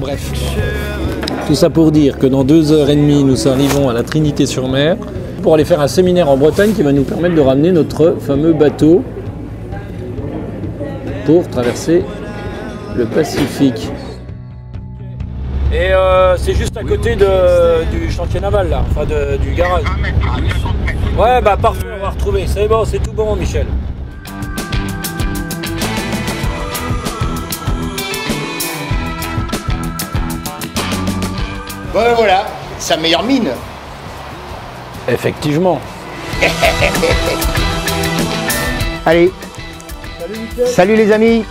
bref. Tout ça pour dire que dans 2h30, nous arrivons à la Trinité-sur-Mer pour aller faire un séminaire en Bretagne qui va nous permettre de ramener notre fameux bateau pour traverser le Pacifique. Et c'est juste à côté du chantier naval là, enfin du garage. Ouais bah parfait, on va retrouver. C'est bon, c'est tout bon Michel. Bon voilà, sa meilleure mine. Effectivement. Allez. Salut Michel. Salut les amis.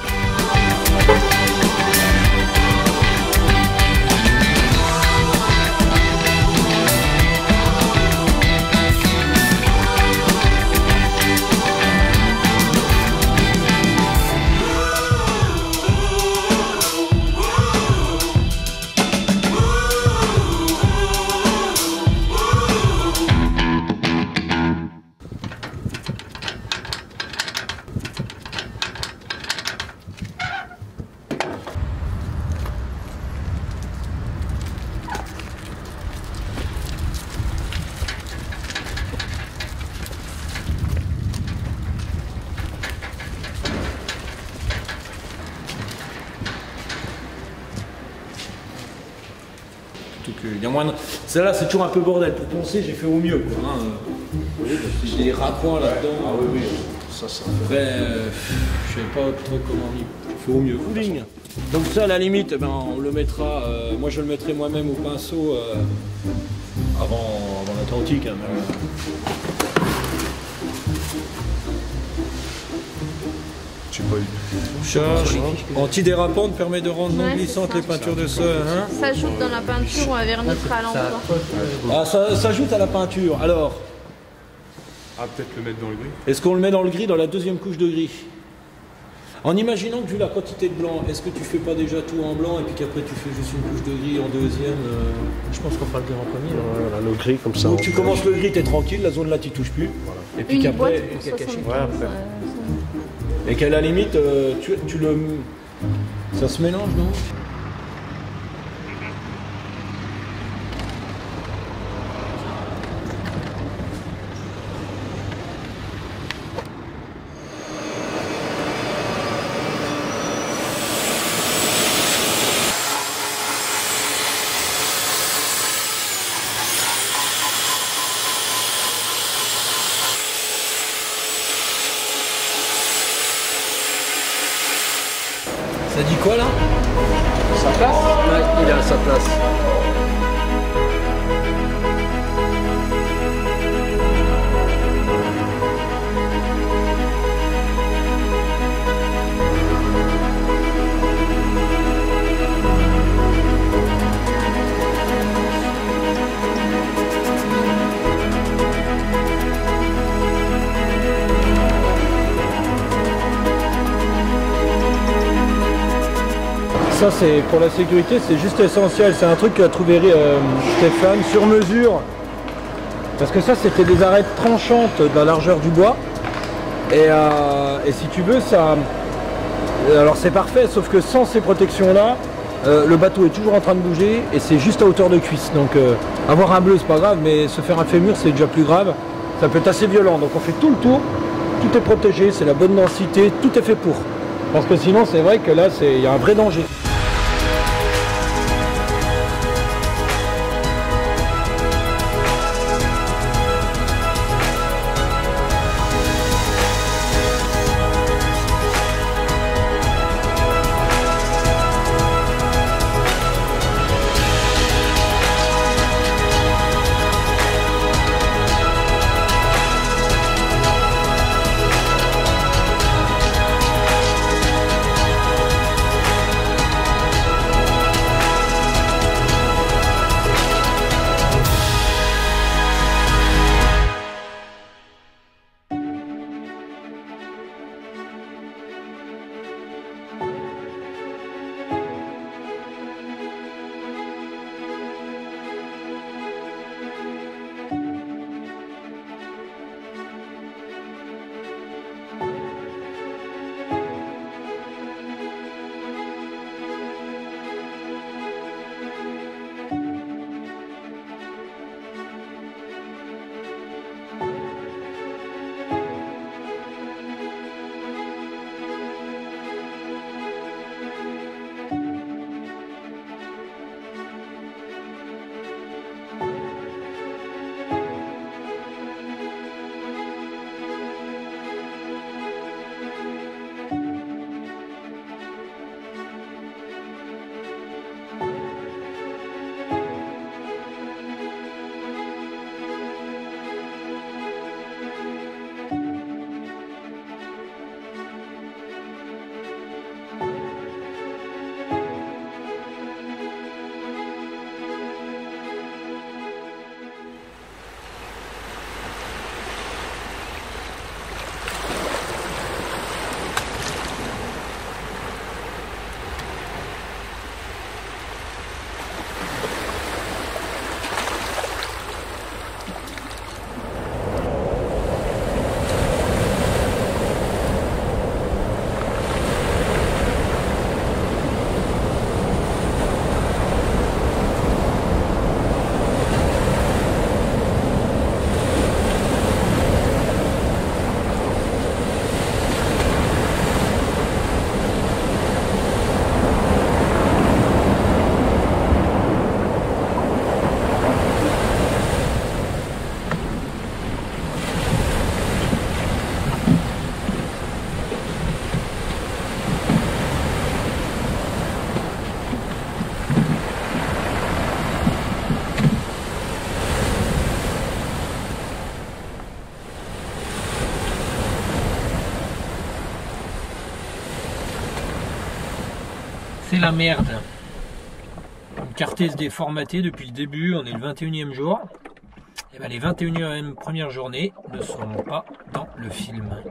Il y a moins de... Celle-là, c'est toujours un peu bordel. Pour penser, j'ai fait au mieux. Quoi, hein. J'ai des raccoins là-dedans. Ah oui, oui. Ça après, je sais pas trop comment on fait au mieux. Donc ça, à la limite, eh ben, on le mettra... moi, je le mettrai moi-même au pinceau avant l'Atlantique. Hein, Charge antidérapante permet de rendre non glissantes les peintures de sol. Hein, ça ajoute dans la peinture ou un verre neutral en bois. Ah, ça s'ajoute à la peinture. Alors, peut-être le mettre dans le gris. est-ce qu'on le met dans le gris, dans la deuxième couche de gris? En imaginant que vu la quantité de blanc, est-ce que tu fais pas déjà tout en blanc et puis qu'après tu fais juste une couche de gris en deuxième Je pense qu'on fera le gris en premier, voilà, le gris comme ça. Donc tu commences le gris, t'es tranquille, la zone là tu touches plus. Voilà. Et puis Une boîte qu'après... pour 75, Et qu'à la limite, tu le... Ça se mélange, non? Ça dit quoi là? Sa place. Ouais, il est à sa place. Ça c'est pour la sécurité, c'est juste essentiel, c'est un truc qu'a trouvé Stéphane sur mesure. Parce que ça c'était des arêtes tranchantes de la largeur du bois. Et si tu veux ça... Alors c'est parfait, sauf que sans ces protections là, le bateau est toujours en train de bouger et c'est juste à hauteur de cuisse. Donc avoir un bleu c'est pas grave, mais se faire un fémur c'est déjà plus grave. Ça peut être assez violent, donc on fait tout le tour, tout est protégé, c'est la bonne densité, tout est fait pour. Parce que sinon c'est vrai que là il y a un vrai danger. C'est la merde. Une carte SD formatée depuis le début, on est le 21e jour. Et ben les 21e premières journées ne seront pas dans le film.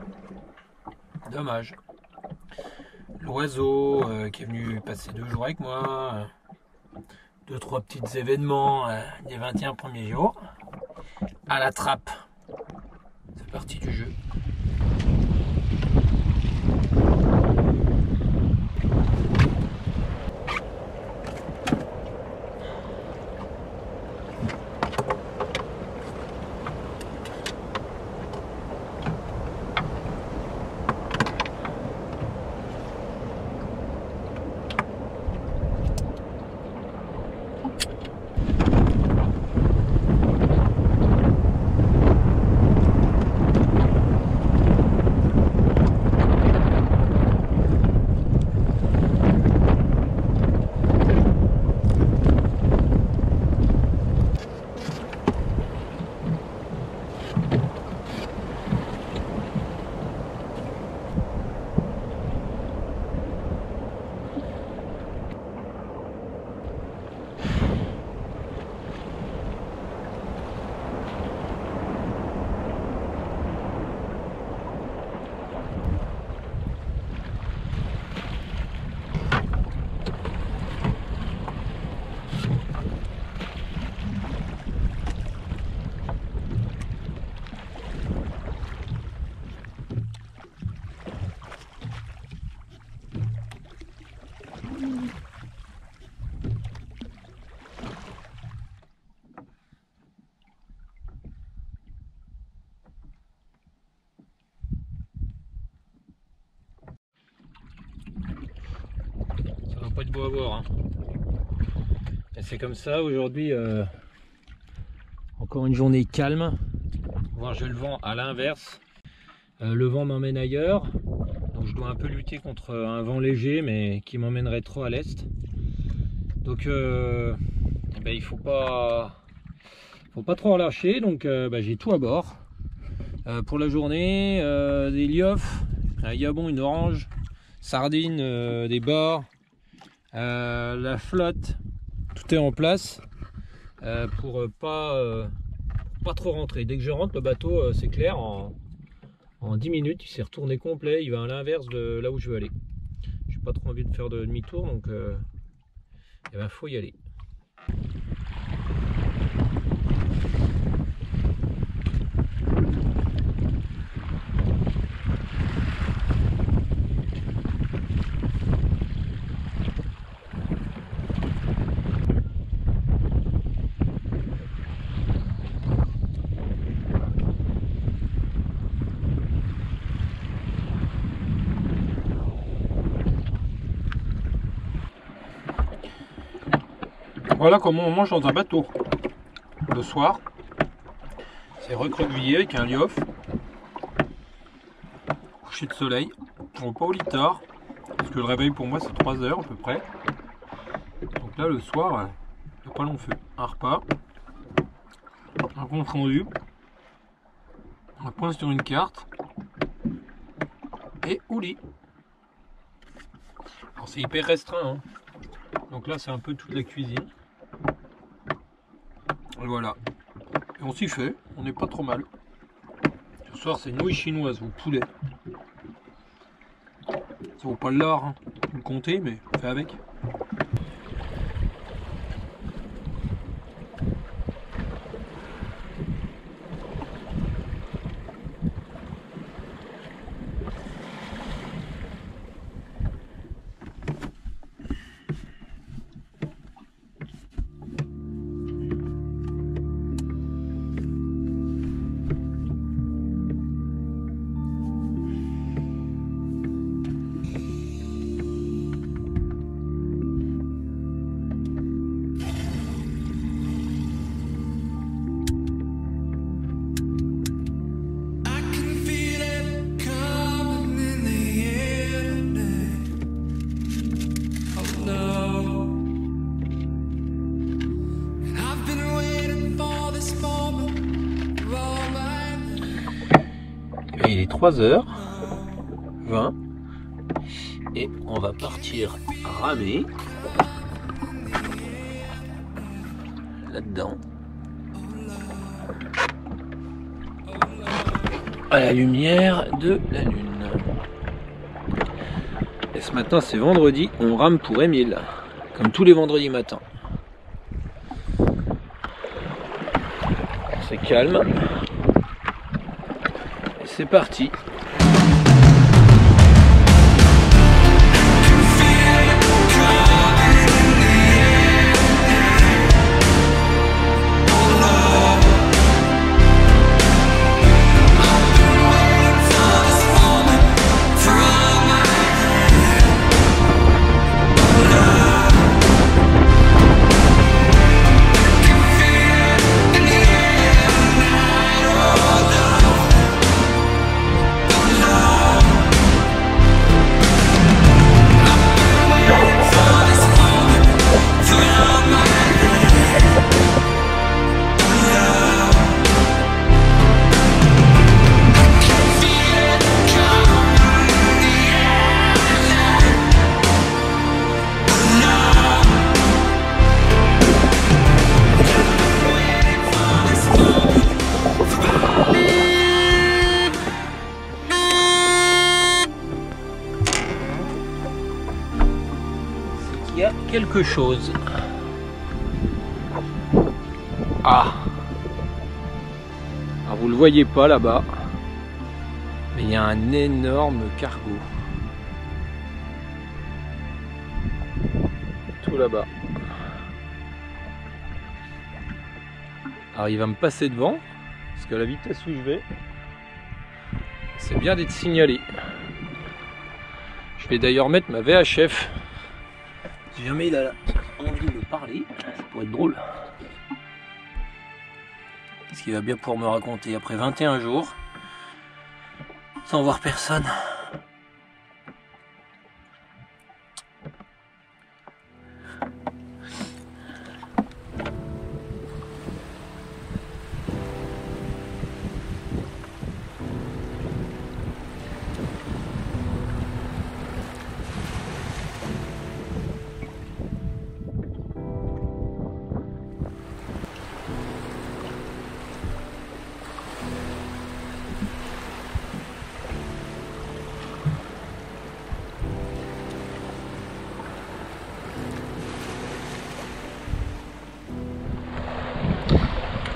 Dommage. L'oiseau qui est venu passer 2 jours avec moi. 2-3 petits événements des 21 premiers jours. À la trappe. C'est parti du jeu. Pas de beau à voir, hein. Et c'est comme ça aujourd'hui, encore une journée calme. Voir j'ai le vent à l'inverse, le vent m'emmène ailleurs, donc je dois un peu lutter contre un vent léger mais qui m'emmènerait trop à l'est. Donc il faut pas trop relâcher, donc j'ai tout à bord pour la journée. Des liofs, un yabon, une orange, sardines, des bords. La flotte, tout est en place pour pas trop rentrer. Dès que je rentre, le bateau, c'est clair, en 10 minutes il s'est retourné complet, il va à l'inverse de là où je veux aller. J'ai pas trop envie de faire de demi-tour, donc faut y aller. Voilà comment on mange dans un bateau le soir. C'est recroquevillé avec un liof, coucher de soleil. On va pas au lit tard parce que le réveil pour moi c'est 3 heures à peu près. Donc là le soir, il n'y a pas long feu. Un repas, un compte rendu, un point sur une carte et au lit. Alors c'est hyper restreint, hein. Donc là c'est un peu toute la cuisine. Voilà, et on s'y fait, on n'est pas trop mal. Ce soir c'est nouilles chinoises au poulet. Ça vaut pas le lard, hein. Vous le comptez, mais on fait avec. Il est 3h20. et on va partir ramer là-dedans à la lumière de la lune. Et ce matin c'est vendredi, on rame pour Émile comme tous les vendredis matins. C'est calme et c'est parti. Il y a quelque chose. Ah, alors vous le voyez pas là-bas, mais il y a un énorme cargo tout là-bas. Alors il va me passer devant parce que la vitesse où je vais, c'est bien d'être signalé. Je vais d'ailleurs mettre ma VHF. Si jamais il a envie de me parler, ça pourrait être drôle. Qu'est-ce qu'il va bien pouvoir me raconter après 21 jours sans voir personne?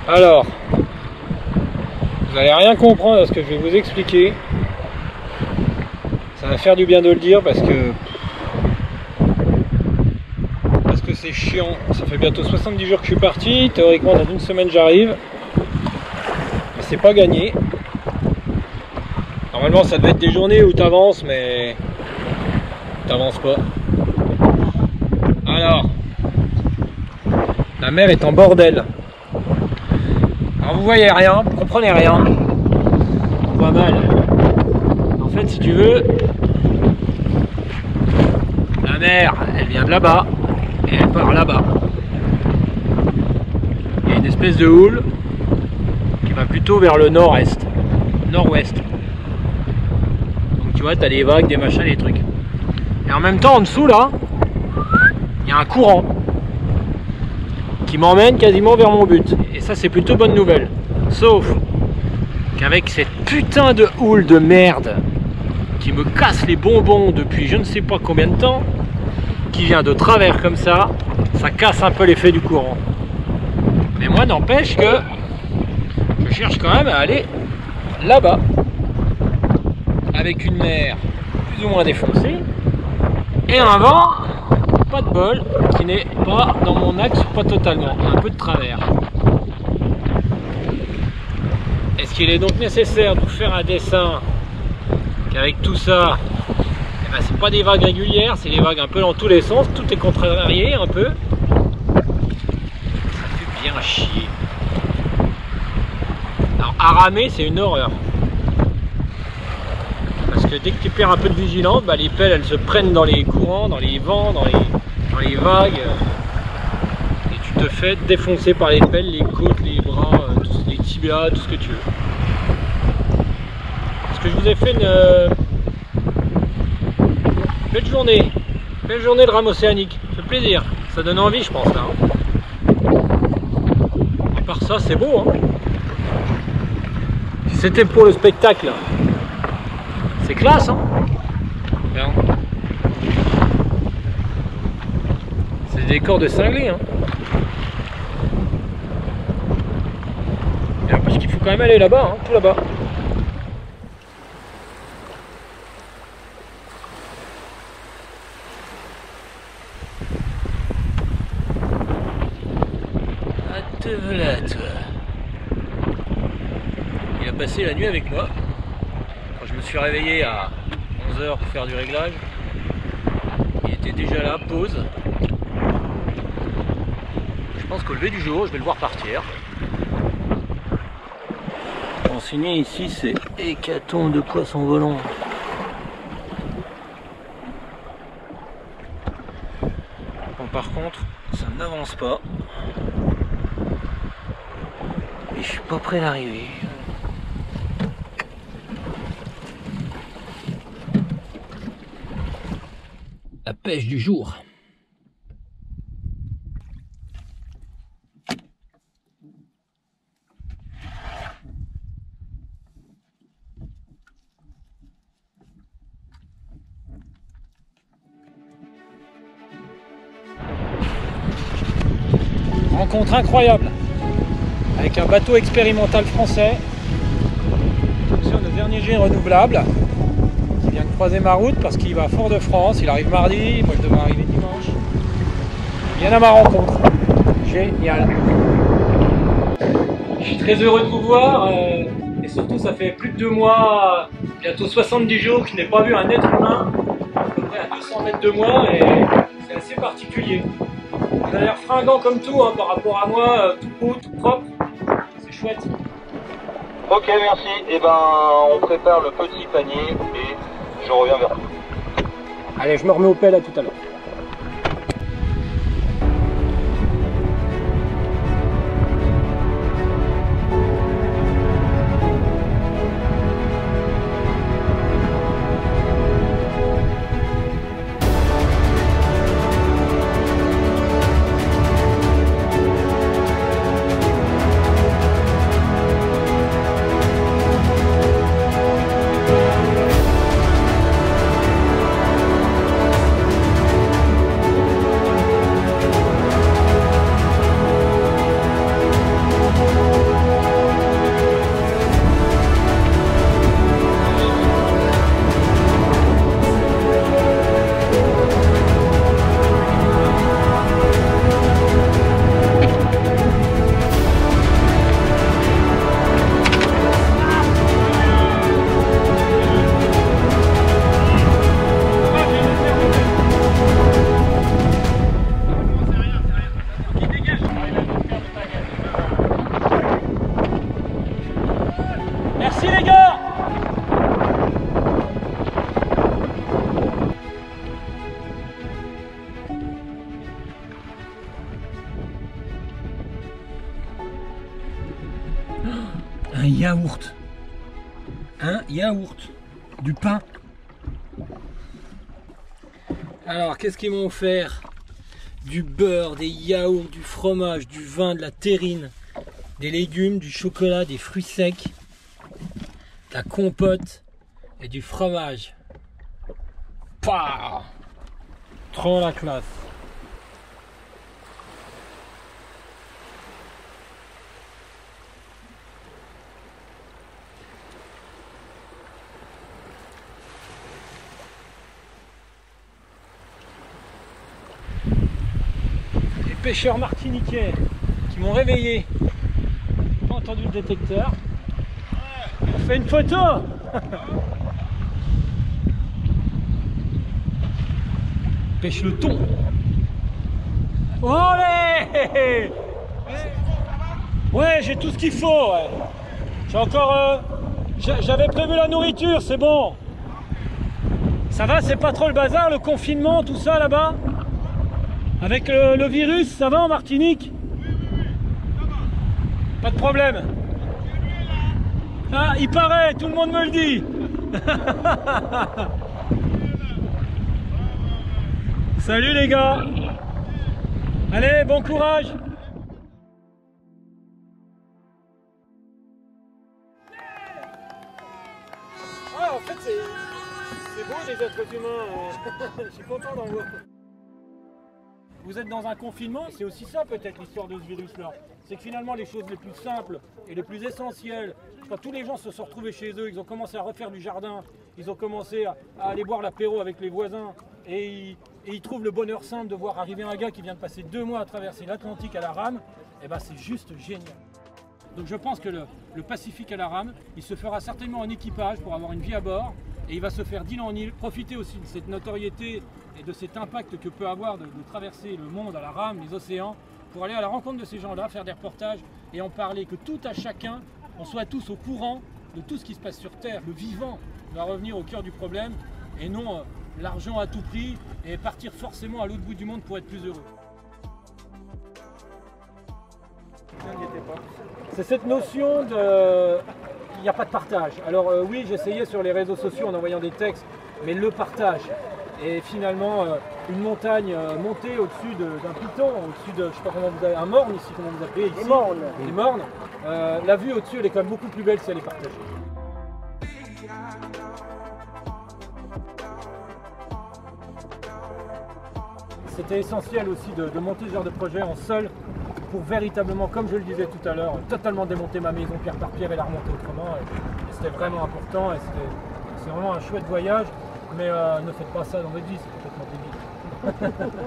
Alors, vous n'allez rien comprendre à ce que je vais vous expliquer. Ça va faire du bien de le dire parce que c'est chiant. Ça fait bientôt 70 jours que je suis parti. Théoriquement, dans une semaine, j'arrive. Mais c'est pas gagné. Normalement, ça devait être des journées où tu avances, mais tu n'avances pas. Alors, la mer est en bordel. Alors vous voyez rien, vous comprenez rien. Pas mal. En fait, si tu veux, la mer, elle vient de là-bas et elle part là-bas. Il y a une espèce de houle qui va plutôt vers le nord-est, nord-ouest. Donc tu vois, tu as des vagues, des machins, des trucs. Et en même temps, en dessous là, il y a un courant qui m'emmène quasiment vers mon but. Et ça, c'est plutôt bonne nouvelle. Sauf qu'avec cette putain de houle de merde qui me casse les bonbons depuis je ne sais pas combien de temps, qui vient de travers comme ça casse un peu l'effet du courant. Mais moi, n'empêche que je cherche quand même à aller là-bas, avec une mer plus ou moins défoncée et un vent, pas de bol, qui n'est pas dans mon axe, pas totalement, un peu de travers. Est-ce qu'il est donc nécessaire de vous faire un dessin qu'avec tout ça, eh ben, c'est pas des vagues régulières, c'est des vagues un peu dans tous les sens, tout est contrarié un peu. Ça fait bien chier. Alors à ramer, c'est une horreur. Parce que dès que tu perds un peu de vigilance, bah, les pelles elles se prennent dans les courants, dans les vents, dans les vagues. Et tu te fais défoncer par les pelles, les côtes, les bras, les tibias, tout ce que tu veux. Parce que je vous ai fait Belle journée de rame océanique, ça fait plaisir, ça donne envie je pense là. À part ça c'est beau hein. Si c'était pour le spectacle, c'est classe hein. Bien. C'est des décors de cinglés hein. Parce qu'il faut quand même aller là-bas, hein, tout là-bas. Ah te voilà toi. Il a passé la nuit avec moi. Quand je me suis réveillé à 11h pour faire du réglage, il était déjà là, pause. Je pense qu'au lever du jour, je vais le voir partir. Enseigné ici, c'est hécatombe de poissons volants. Bon, par contre, ça n'avance pas. Et je suis pas près d'arriver. La pêche du jour. Rencontre incroyable avec un bateau expérimental français qui fonctionne au dernier jet renouvelable, qui vient de croiser ma route parce qu'il va à Fort-de-France, il arrive mardi, moi je devrais arriver dimanche. Il vient à ma rencontre, génial. Je suis très heureux de vous voir et surtout ça fait plus de 2 mois, bientôt 70 jours que je n'ai pas vu un être humain à peu près à 200 mètres de moi et c'est assez particulier. Vous avez l'air fringant comme tout hein, par rapport à moi, tout beau, tout propre, c'est chouette. Ok, merci. Et ben, on prépare le petit panier et je reviens vers vous. Allez, je me remets au pelle à tout à l'heure. Merci les gars. Un yaourt. Un yaourt. Du pain. Alors, qu'est-ce qu'ils m'ont offert? Du beurre, des yaourts, du fromage, du vin, de la terrine, des légumes, du chocolat, des fruits secs, de la compote et du fromage. Pouah, trop la classe. Pêcheurs martiniquais qui m'ont réveillé, pas entendu le détecteur. On fait une photo. Pêche le thon. Olé. Ouais, j'ai tout ce qu'il faut. Ouais. J'ai encore, j'avais prévu la nourriture, c'est bon. Ça va, c'est pas trop le bazar, le confinement, tout ça là-bas? Avec le virus, ça va en Martinique? Pas de problème. Ah, il paraît, tout le monde me le dit. Salut les gars. Allez, bon courage. Ah, en fait, c'est beau les êtres humains. Je suis content d'en voir. Vous êtes dans un confinement, c'est aussi ça peut-être l'histoire de ce virus-là. C'est que finalement les choses les plus simples et les plus essentielles, quand tous les gens se sont retrouvés chez eux, ils ont commencé à refaire du jardin, ils ont commencé à aller boire l'apéro avec les voisins et ils trouvent le bonheur simple de voir arriver un gars qui vient de passer 2 mois à traverser l'Atlantique à la rame, et ben c'est juste génial. Donc je pense que le Pacifique à la rame, il se fera certainement en équipage pour avoir une vie à bord et il va se faire d'île en île, profiter aussi de cette notoriété et de cet impact que peut avoir de traverser le monde à la rame, les océans, pour aller à la rencontre de ces gens-là, faire des reportages et en parler, que tout à chacun, on soit tous au courant de tout ce qui se passe sur Terre. Le vivant doit revenir au cœur du problème et non l'argent à tout prix et partir forcément à l'autre bout du monde pour être plus heureux. C'est cette notion de... Il n'y a pas de partage. Alors oui, j'essayais sur les réseaux sociaux en envoyant des textes, mais le partage. Et finalement, une montagne montée au-dessus d'un piton, au-dessus de, je sais pas comment vous avez, un morne ici, comment vous appelez ici. Les mornes. La vue au-dessus, elle est quand même beaucoup plus belle si elle est partagée. C'était essentiel aussi de monter ce genre de projet en seul pour véritablement, comme je le disais tout à l'heure, totalement démonter ma maison pierre par pierre et la remonter autrement. Et c'était vraiment important et c'est vraiment un chouette voyage, mais ne faites pas ça dans votre vie, c'est complètement débile.